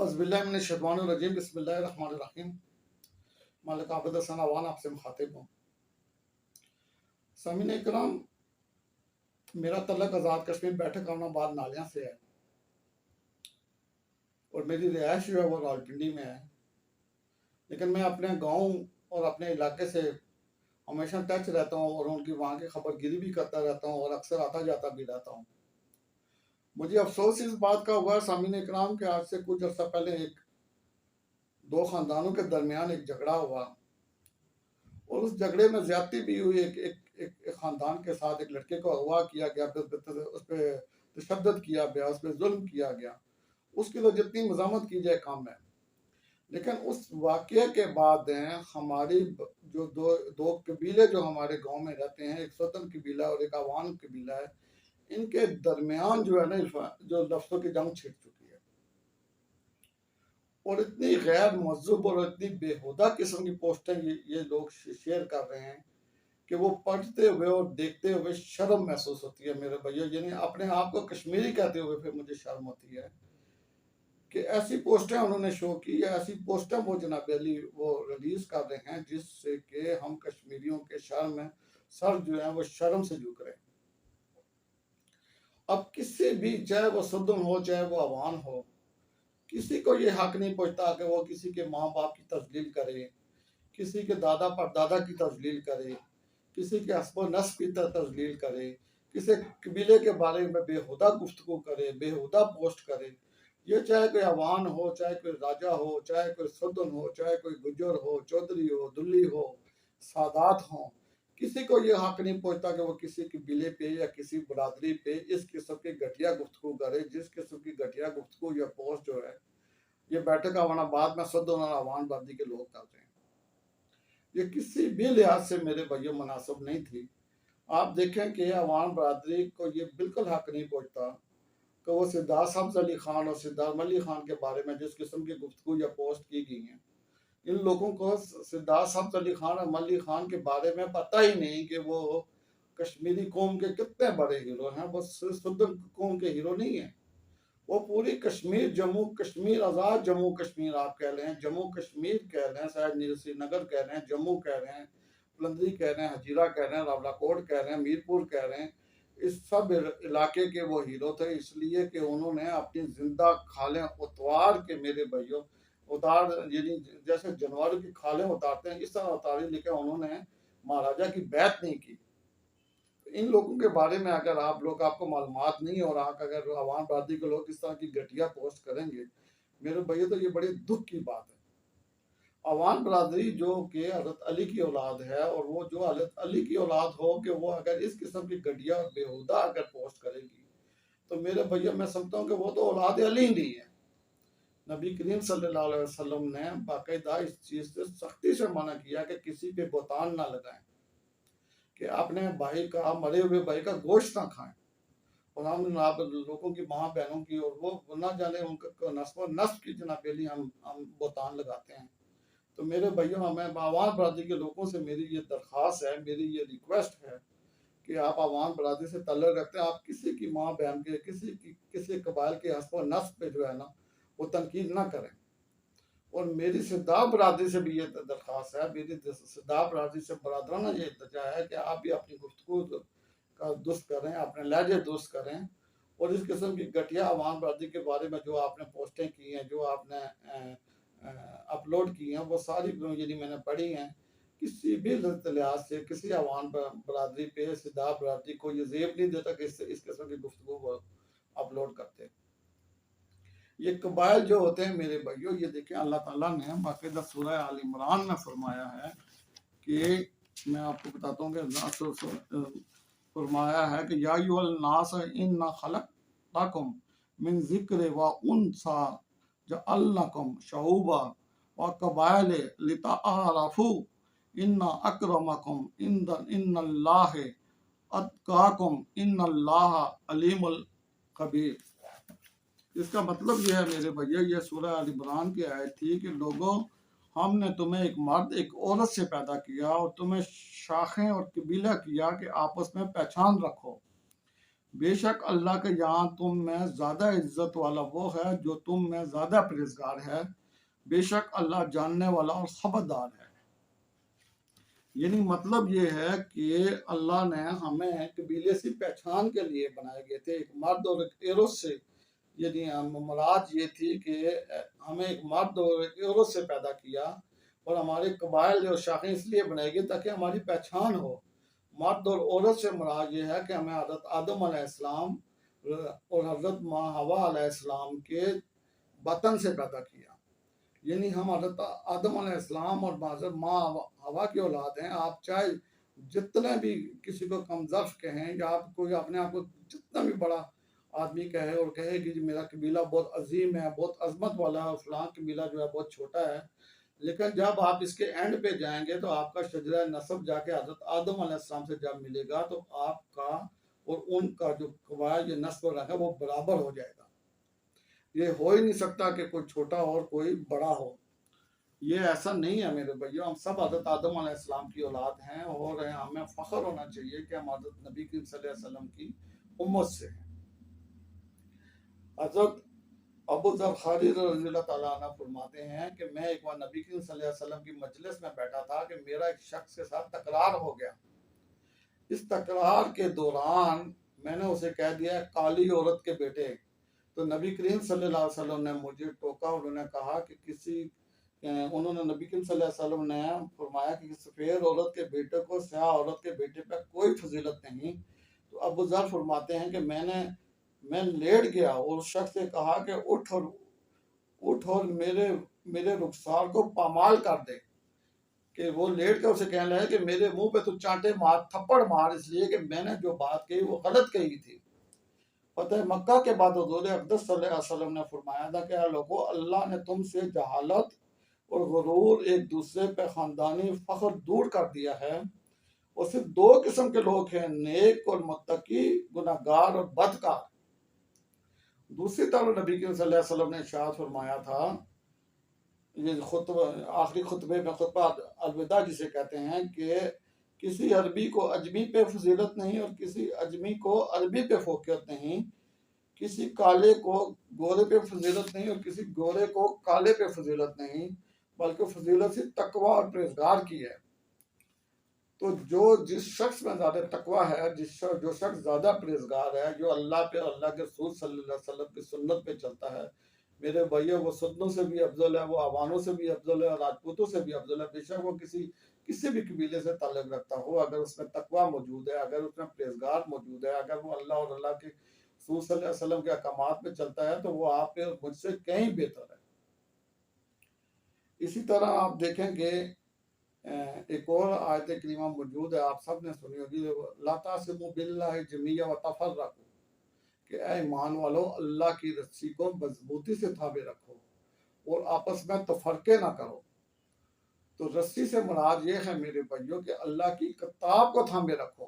اعوذ باللہ من الشیطان الرجیم بسم اللہ الرحمن الرحیم مالک عابد حسن عوان آپ سے مخاطب ہوں۔ سامعین اکرام، میرا تعلق آزاد کشمیر بیٹھک امن آباد نالیاں سے ہے اور میری رہائش جو ہے وہ راولپنڈی میں ہے، لیکن میں اپنے گاؤں اور اپنے علاقے سے ہمیشہ ٹچ رہتا ہوں اور ان کی وہاں کی خبر گیری بھی کرتا رہتا ہوں اور اکثر آتا جاتا بھی رہتا ہوں۔ مجھے افسوس اس بات کا ہوا سامعین اکرام کہ آج سے کچھ عرصہ پہلے دو خاندانوں کے درمیان ایک جھگڑا ہوا اور اس جھگڑے میں زیادتی بھی ہوئی۔ ایک خاندان کے ساتھ ایک لڑکے کو اغوا کیا گیا، اس پہ تشدد کیا گیا، اس پہ ظلم کیا گیا۔ اس کی تو جتنی مذمت کی جائے کم ہے، لیکن اس واقعے کے بعد ہماری جو دو قبیلے جو ہمارے گاؤں میں رہتے ہیں، ایک سوتن قبیلہ اور ایک عوان قبیلہ ہے، ان کے درمیان جو ہے نا جو لفظوں کی جنگ چھڑ چکی ہے اور اتنی غیر مہذب اور اتنی بےہودہ قسم کی پوسٹیں یہ لوگ شیئر کر رہے ہیں کہ وہ پڑھتے ہوئے اور دیکھتے ہوئے شرم محسوس ہوتی ہے میرے بھائیو۔ یعنی اپنے آپ کو کشمیری کہتے ہوئے پھر مجھے شرم ہوتی ہے کہ ایسی پوسٹیں انہوں نے شو کی یا ایسی پوسٹیں وہ جناب علی وہ ریلیز کر رہے ہیں جس سے کہ ہم کشمیریوں کے سر جو ہیں وہ شرم سے جھک رہے ہیں۔ اب کسی بھی، چاہے وہ سدن ہو چاہے وہ عوان ہو، کسی کو یہ حق نہیں پہنچتا کہ وہ کسی کے ماں باپ کی تذلیل کرے، کسی کے دادا پردادا کی تذلیل کرے، کسی کے حسب و نسب کی تذلیل کرے، کسی قبیلے کے بارے میں بےہودہ گفتگو کرے، بےہودہ پوسٹ کرے۔ یہ چاہے کوئی عوان ہو، چاہے کوئی راجہ ہو، چاہے کوئی سدن ہو، چاہے کوئی گجر ہو، چودھری ہو، دلی ہو، سادات ہوں، کسی کو یہ حق نہیں پہنچتا کہ وہ کسی قبیلے پہ یا کسی برادری پہ اس قسم کی گھٹیا گفتگو کرے۔ جس قسم کی گھٹیا گفتگو یا پوسٹ جو ہے یہ بیٹھک امن آباد میں سدن اور عوان برادری کے لوگ کرتے ہیں، یہ کسی بھی لحاظ سے میرے بھائیوں مناسب نہیں تھی۔ آپ دیکھیں کہ عوام برادری کو یہ بالکل حق نہیں پہنچتا کہ وہ سردار حمز علی خان اور سردار ملی خان کے بارے میں جس قسم کی گفتگو یا پوسٹ کی گئی ہیں، ان لوگوں کو سردار حمز علی خان اور ملی خان کے بارے میں پتہ ہی نہیں کہ وہ کشمیری قوم کے کتنے بڑے ہیرو ہیں۔ وہ سدن قوم کے ہیرو نہیں ہیں، وہ پوری کشمیر، جموں کشمیر، آزاد جموں کشمیر آپ کہہ لیں، جموں کشمیر کہہ لیں، شاید سری نگر کہہ رہے ہیں، جموں کہہ رہے ہیں، پلندری کہہ رہے ہیں، ہجیرہ کہہ رہے ہیں، راولہ کوٹ کہہ رہے ہیں، میرپور کہہ رہے ہیں، اس سب علاقے کے وہ ہیرو تھے، اس لیے کہ انہوں نے اپنی زندہ کھالیں اتوار کے میرے بھائیوں یعنی جیسے جانوروں کی کھالیں اتارتے ہیں اس طرح اتاری، لیکن انہوں نے مہاراجہ کی بیعت نہیں کی۔ ان لوگوں کے بارے میں اگر آپ کو معلومات نہیں اور اگر عوام برادری کے لوگ اس طرح کی گھٹیا پوسٹ کریں گے میرے بھائیو تو یہ بڑے دکھ کی بات ہے۔ عوام برادری جو کہ حضرت علی کی اولاد ہے، اور وہ جو حضرت علی کی اولاد ہو کہ وہ اگر اس قسم کی گھٹیا اور بےہودہ اگر پوسٹ کرے گی تو میرے بھائیو میں سمجھتا ہوں کہ وہ تو اولاد علی نہیں ہے۔ نبی کریم صلی اللہ علیہ وسلم نے باقاعدہ اس چیز سے سختی سے منع کیا کہ کسی پہ بہتان نہ لگائیں، کہ اپنے بھائی کا، مرے ہوئے بھائی کا گوشت نہ کھائیں، اور ہم لوگوں کی ماں بہنوں کی اور وہ نہ جانے ان کا نسب و نسب کی جناب علی ہم بہتان لگاتے ہیں۔ تو میرے بھائیوں، ہمیں عوام برادری کے لوگوں سے میری یہ درخواست ہے، میری یہ ریکویسٹ ہے کہ آپ عوام برادری سے تعلق رکھتے ہیں، آپ کسی کی ماں بہن کے، کسی قبائل کے حسب و نسب پہ جو ہے نا وہ تنقید نہ کریں۔ اور میری سردار برادری سے بھی یہ درخواست ہے، میری سردار برادری سے برادرانہ یہ التجا ہے کہ آپ بھی اپنی گفتگو کا درست کریں، اپنے لہجے درست کریں، اور اس قسم کی گھٹیا عوام برادری کے بارے میں جو آپ نے پوسٹیں کی ہیں، جو آپ نے اپلوڈ کی ہیں، وہ ساری یعنی میں نے پڑھی ہیں، کسی بھی لحاظ سے کسی عوام برادری پہ سردار برادری کو یہ زیب نہیں دیتا کہ اس قسم کی گفتگو کو اپلوڈ کرتے۔ یہ قبائل جو ہوتے ہیں میرے بھائیوں، یہ دیکھیں اللہ تعالیٰ نے باقاعدہ سورہ آل عمران میں فرمایا ہے کہ میں آپ کو بتاتا ہوں کہ فرمایا ہے کہ یا ایھا الناس انا خلقناکم من ذکر و انثی جعلناکم شعوبا وقبائل لتعارفوا ان اکرمکم عند اللہ اتقاکم ان اللہ علیم خبیر۔ اس کا مطلب یہ ہے میرے بھائیو، یہ سورہ آل عمران کی آیت تھی کہ لوگوں، ہم نے تمہیں ایک مرد ایک عورت سے پیدا کیا اور تمہیں شاخیں اور قبیلہ کیا کہ آپس میں پہچان رکھو۔ بے شک اللہ کے یہاں تم میں زیادہ عزت والا وہ ہے جو تم میں زیادہ پرہیزگار ہے، بے شک اللہ جاننے والا اور خبردار ہے۔ یعنی مطلب یہ ہے کہ اللہ نے ہمیں قبیلے سے پہچان کے لیے بنائے گئے تھے، ایک مرد اور ایک عورت سے، یعنی مراد یہ تھی کہ ہمیں ایک مرد اور ایک عورت سے پیدا کیا، اور ہمارے قبائل اور شاخیں اس لیے بنائی گئی تاکہ ہماری پہچان ہو۔ مرد اور عورت سے مراد یہ ہے کہ ہمیں حضرت آدم علیہ السلام اور حضرت ماں حوا علیہ السلام کے بطن سے پیدا کیا، یعنی ہم حضرت آدم علیہ السلام اور حضرت ماں حوا کی اولاد ہیں۔ آپ چاہے جتنے بھی کسی کو کم ظرف کہیں، یا آپ کوئی اپنے آپ کو جتنا بھی بڑا آدمی کہے اور کہے کہ جی میرا قبیلہ بہت عظیم ہے، بہت عظمت والا ہے، اور فلاں قبیلہ جو ہے بہت چھوٹا ہے، لیکن جب آپ اس کے اینڈ پہ جائیں گے تو آپ کا شجرہ نسب جا کے حضرت آدم علیہ السلام سے جب ملے گا تو آپ کا اور ان کا جو قبائل، یہ نسب رکھا وہ برابر ہو جائے گا۔ یہ ہو ہی نہیں سکتا کہ کوئی چھوٹا اور کوئی بڑا ہو، یہ ایسا نہیں ہے میرے بھائیو۔ ہم سب حضرت آدم علیہ السلام کی اولاد ہیں، اور ہمیں فخر ہونا چاہیے کہ ہم حضرت نبی کریم صلی اللہ علیہ وسلم کی امت سے ہیں۔ حضرت ابو ذر غفاری رضی اللہ تعالیٰ عنہ فرماتے ہیں کہ میں ایک بار نبی کریم صلی اللہ علیہ وسلم کی مجلس میں بیٹھا تھا کہ میرا ایک شخص کے ساتھ تکرار ہو گیا۔ اس تکرار کے دوران میں نے اسے کہہ دیا کالی عورت کے بیٹے، تو نبی کریم صلی اللہ علیہ وسلم نے مجھے ٹوکا، انہوں نے کہا کہ نبی کریم صلی اللہ علیہ وسلم نے فرمایا کہ سفید عورت کے بیٹے کو سیاہ عورت کے بیٹے پہ کوئی فضیلت نہیں۔ تو ابو ذر فرماتے ہیں کہ میں لیٹ گیا اور اس شخص سے کہا کہ اٹھ اور میرے رخسار کو پامال کر دے، کہ وہ لیٹ کے اسے کہنے لگا کہ میرے منہ پہ تو چانٹے مار، تھپڑ مار، اس لیے کہ میں نے جو بات کہی وہ غلط کہی تھی۔ فتح مکہ کے بعد حضور اقدس صلی اللہ علیہ وسلم نے فرمایا تھا کہ اے لوگو، اللہ نے تم سے جہالت اور غرور، ایک دوسرے پہ خاندانی فخر دور کر دیا ہے، اور صرف دو قسم کے لوگ ہیں، نیک اور متقی، گناہگار اور بدکار۔ دوسری طرف نبی کریم صلی اللہ علیہ وسلم نے ارشاد فرمایا تھا، یہ خطبہ آخری خطبے میں خطبہ الوداع جسے کہتے ہیں، کہ کسی عربی کو عجمی پہ فضیلت نہیں اور کسی عجمی کو عربی پہ فوقیت نہیں، کسی کالے کو گورے پہ فضیلت نہیں اور کسی گورے کو کالے پہ فضیلت نہیں، بلکہ فضیلت سے تقوی اور پرہیزگار کی ہے۔ تو جس شخص میں زیادہ تقوی ہے، جو شخص زیادہ پرہیزگار ہے، جو اللہ پہ، اللہ کے رسول صلی اللہ علیہ وسلم کی سنت پہ چلتا ہے، میرے بھائیو، وہ سدنوں سے بھی افضل ہے، وہ عوانوں سے بھی افضل ہے، اور راجپوتوں سے بھی افضل ہے، بے شک وہ کسی بھی قبیلے سے تعلق رکھتا ہو، اگر اس میں تقوی موجود ہے، اگر اس میں پرہیزگار موجود ہے، اگر وہ اللہ اور اللہ کے رسول صلی اللہ علیہ وسلم کے احکامات پہ چلتا ہے، تو وہ آپ پہ مجھ سے کہیں بہتر ہے۔ اسی طرح آپ دیکھیں کہ ایک اور آیت کریمہ موجود ہے، آپ سب نے سنی ہوگی، لا تعصموا باللہ جمیعا وتفرقوا، کہ اے ایمان والو، اللہ کی رسی کو مضبوطی سے تھامے رکھو اور آپس میں تفرقے نہ کرو۔ تو رسی سے مراد یہ ہے میرے بھائیوں کہ اللہ کی کتاب کو تھامے رکھو،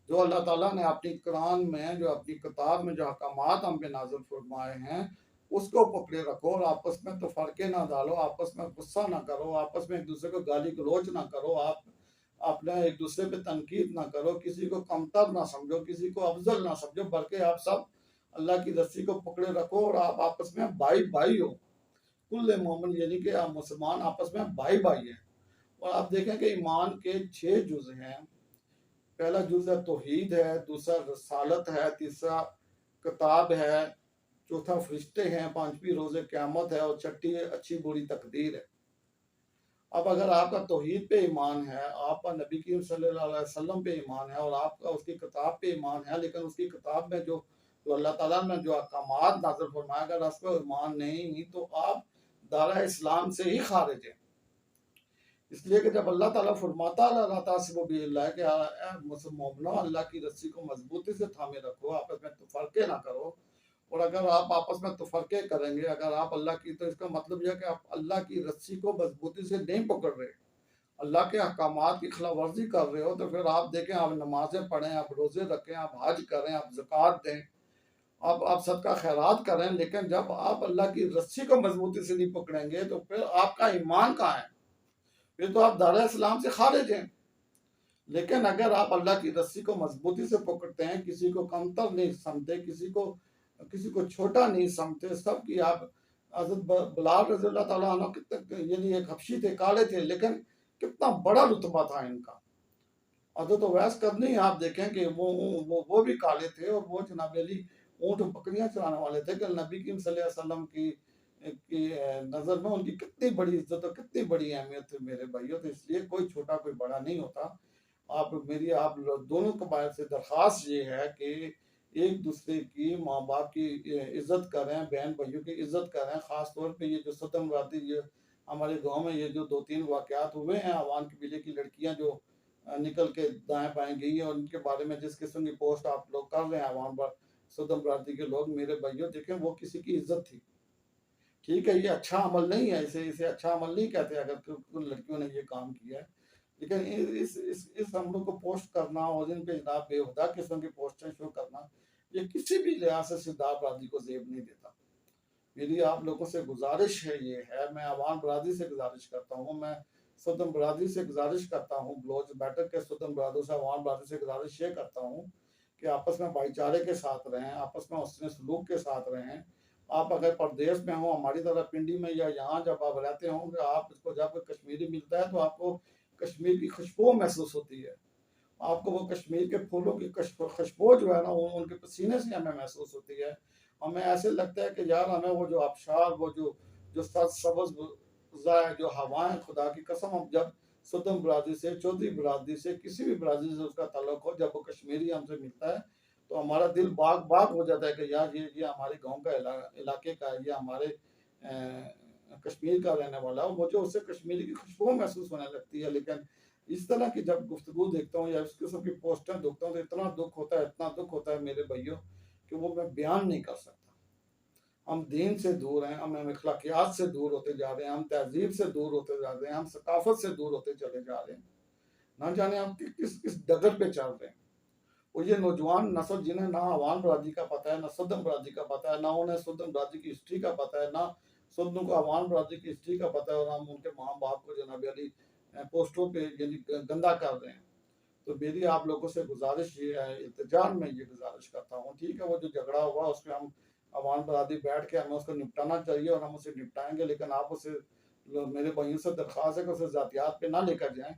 جو اللہ تعالیٰ نے اپنی قرآن میں، جو اپنی کتاب میں جو احکامات ہم پہ نازل فرمائے ہیں، اس کو پکڑے رکھو، اور آپس میں تفرقے نہ ڈالو، آپس میں غصہ نہ کرو، آپس میں ایک دوسرے کو گالی گلوچ نہ کرو، آپ اپنا ایک دوسرے پہ تنقید نہ کرو، کسی کو کمتر نہ سمجھو، کسی کو افضل نہ سمجھو، بلکہ آپ سب اللہ کی رسی کو پکڑے رکھو، اور آپ آپس میں بھائی بھائی ہو۔ کل مومن، یعنی کہ آپ مسلمان آپس میں بھائی بھائی ہیں۔ اور آپ دیکھیں کہ ایمان کے 6 جز ہیں۔ پہلا جز ہے توحید ہے، دوسرا رسالت ہے، تیسرا کتاب ہے، چوتھا فرشتے ہیں، پانچویں روز قیامت ہے، اور چھٹی اچھی بری تقدیر ہے۔ اب اگر آپ کا توحید پہ ایمان ہے، آپ کا نبی کریم صلی اللہ علیہ وسلم پہ ایمان ہے، اور آپ کا اس کی کتاب پہ ایمان ہے، لیکن اس کی کتاب میں جو اللہ تعالیٰ نے جو احکامات نازل فرمایا، اگر اس پہ ایمان نہیں تو آپ دارہ اسلام سے ہی خارج ہیں۔ اس لیے کہ جب اللہ تعالیٰ فرماتا لا تعصموا باللہ، کہ اے مومنو، اللہ کی رسی کو مضبوطی سے تھامے رکھو، آپس میں تفرقے نہ کرو، اور اگر آپ آپس میں تفرقے کریں گے، اگر آپ اللہ کی، تو اس کا مطلب یہ ہے کہ آپ اللہ کی رسی کو مضبوطی سے نہیں پکڑ رہے، اللہ کے احکامات کی خلاف ورزی کر رہے ہو، تو پھر آپ دیکھیں، آپ نمازیں پڑھیں، آپ روزے رکھیں، آپ حج کریں، آپ زکوٰۃ دیں، آپ صدقہ خیرات کریں، لیکن جب آپ اللہ کی رسی کو مضبوطی سے نہیں پکڑیں گے تو پھر آپ کا ایمان کہاں ہے؟ پھر تو آپ دارہ اسلام سے خارج ہیں۔ لیکن اگر آپ اللہ کی رسی کو مضبوطی سے پکڑتے ہیں، کسی کو کمتر نہیں سمجھتے، کسی کو چھوٹا نہیں سمجھتے، سب کی آپ حضرت بلال رضی اللہ تعالیٰ عنہ کتنے یعنی ایک حبشی تھے، کالے تھے، لیکن کتنا بڑا رتبہ تھا ان کا۔ حضرت اویس کرنی آپ دیکھیں کہ وہ بھی کالے تھے، اور وہ جناب علی اونٹ بکریاں چرانے والے تھے، کہ نبی کریم صلی اللہ علیہ وسلم کی نظر میں ان کی کتنی بڑی عزت اور کتنی بڑی اہمیت تھی میرے بھائیوں۔ تو اس لیے کوئی چھوٹا کوئی بڑا نہیں ہوتا۔ آپ دونوں قبائل سے درخواست یہ ہے کہ ایک دوسرے کی ماں باپ کی عزت کریں، بہن بھائیوں کی عزت کریں۔ خاص طور پہ یہ جو ستم وادی، یہ ہمارے گاؤں میں یہ جو 2-3 واقعات ہوئے ہیں، عوام قبیلے کی لڑکیاں جو نکل کے دائیں بائیں گئی ہیں، اور ان کے بارے میں جس قسم کی پوسٹ آپ لوگ کر رہے ہیں عوام پر، ستم برادری کے لوگ، میرے بھائیوں دیکھیں وہ کسی کی عزت تھی۔ ٹھیک ہے، یہ اچھا عمل نہیں ہے، اسے اچھا عمل نہیں کہتے اگر کچھ لڑکیوں نے یہ کام کیا ہے، لیکن اس عمل کو پوسٹ کرنا اور ان پہ جناب بے ہودہ قسم کی پوسٹیں شو کرنا، یہ کسی بھی لحاظ سے سردار برادری کو زیب نہیں دیتا۔ میری آپ لوگوں سے گزارش ہے، یہ ہے، میں عوام برادری سے گزارش کرتا ہوں، میں ستم برادری سے گزارش کرتا ہوں، بلوچ بیٹر کے ستم برادروں سے، عوام برادری سے گزارش یہ کرتا ہوں کہ آپس میں بھائی چارے کے ساتھ رہیں، آپس میں حسن سلوک کے ساتھ رہیں۔ آپ اگر پردیش میں ہوں، ہماری طرح پنڈی میں یا یہاں جب آپ رہتے ہوں گے، آپ اس کو جب کوئی کشمیری ملتا ہے تو آپ کو کشمیر کی خوشبو محسوس ہوتی ہے، آپ کو وہ کشمیر کے پھولوں کی خوشبو جو ہے نا، وہ ان کے پسینے سے ہمیں محسوس ہوتی ہے۔ ہمیں ایسے لگتا ہے کہ یار ہمیں وہ جو آبشار، وہ جو سبز جو ہوائیں، خدا کی قسم، ہم جب ستم برادری سے، چودھری برادری سے، کسی بھی برادری سے اس کا تعلق ہو، جب وہ کشمیری ہم سے ملتا ہے تو ہمارا دل باغ باغ ہو جاتا ہے کہ یار یہ ہمارے گاؤں کا علاقے کا ہے، یہ ہمارے کشمیر کا رہنے والا ہے، مجھے اس سے کشمیری کی خوشبو محسوس ہونے لگتی ہے۔ لیکن اس طرح کی جب گفتگو دیکھتا ہوں یا اس قسم کی پوسٹیں دیکھتا ہوں تو اتنا دکھ ہوتا ہے، اتنا دکھ ہوتا ہے میرے بھائیوں کہ وہ میں بیان نہیں کر سکتا۔ ہم دین سے دور ہیں، ہم اخلاقیات سے دور ہوتے جا رہے ہیں، ہم تہذیب سے دور ہوتے جا رہے ہیں، ہم ثقافت سے دور ہوتے چلے جا رہے ہیں۔ نہ جانے ہم کس ڈگر پہ چل رہے ہیں۔ اور یہ نوجوان نسل جنہیں نہ عوام برادری کا پتہ ہے، نہ ستم برادری کا پتہ ہے، نہ انہیں ستم برادری کی ہسٹری کا پتہ ہے، نہ ستم کو عوام برادری کی ہسٹری کا پتہ ہے، اور ہم ان کے ماں باپ کو جناب علی پوسٹوں پہ یعنی گندا کر رہے ہیں۔ تو میری آپ لوگوں سے گزارش یہ ہے، التجا میں یہ گزارش کرتا ہوں، ٹھیک ہے وہ جو جھگڑا ہوا اس پہ ہم عوام برادری بیٹھ کے ہمیں اس کو نپٹانا چاہیے، اور ہم اسے نپٹائیں گے، لیکن آپ اسے، میرے بھائیوں سے درخواست ہے کہ اسے ذاتیات پہ نہ لے کر جائیں،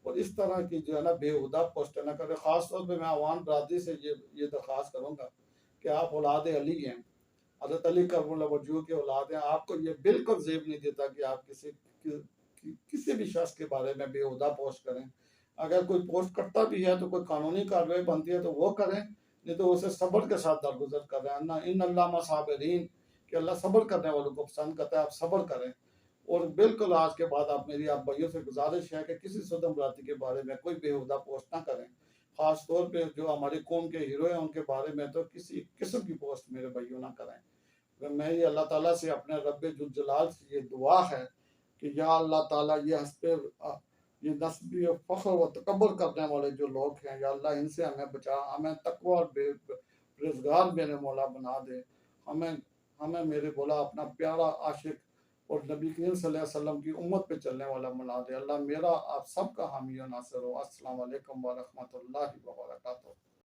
اور اس طرح کی جو ہے نا بےہودہ پوسٹیں نہ کریں۔ خاص طور پہ میں عوام برادری سے یہ درخواست کروں گا کہ آپ اولاد علی ہیں، حضرت علی کرم اللہ وجہہ کے اولاد ہیں، آپ کو یہ بالکل زیب نہیں دیتا کہ آپ کسی بھی شخص کے بارے میں بےہودہ پوسٹ کریں۔ اگر کوئی پوسٹ کرتا بھی ہے تو کوئی قانونی کارروائی بنتی ہے تو وہ کریں، نہیں تو اسے صبر کے ساتھ درگزر کر رہے ہیں۔ ان اللہ مع صابرین، کہ اللہ صبر کرنے والوں کو پسند کرتا ہے، آپ صبر کریں۔ اور بالکل آج کے بعد میری آپ بھائیوں سے گزارش ہے کہ کسی ستم برادری کے بارے میں کوئی بےہودہ پوسٹ نہ کریں، خاص طور پہ جو ہماری قوم کے ہیرو ہیں ان کے بارے میں تو کسی قسم کی پوسٹ میرے بھائیوں نہ کریں۔ میں یہ اللہ تعالیٰ سے، اپنے رب ذوالجلال سے یہ دعا ہے کہ یا اللہ تعالیٰ یہ نسبی و فخر و تکبر کرنے والے جو لوگ ہیں، یا اللہ ان سے ہمیں بچا، ہمیں تقوی اور پرہیزگار میرے مولا بنا دے، ہمیں میرے مولا اپنا پیارا عاشق اور نبی کریم صلی اللہ علیہ وسلم کی امت پہ چلنے والا بنا دے۔ اللہ میرا آپ سب کا حامی و ناصر ہو۔ السلام علیکم ورحمۃ اللہ وبرکاتہ۔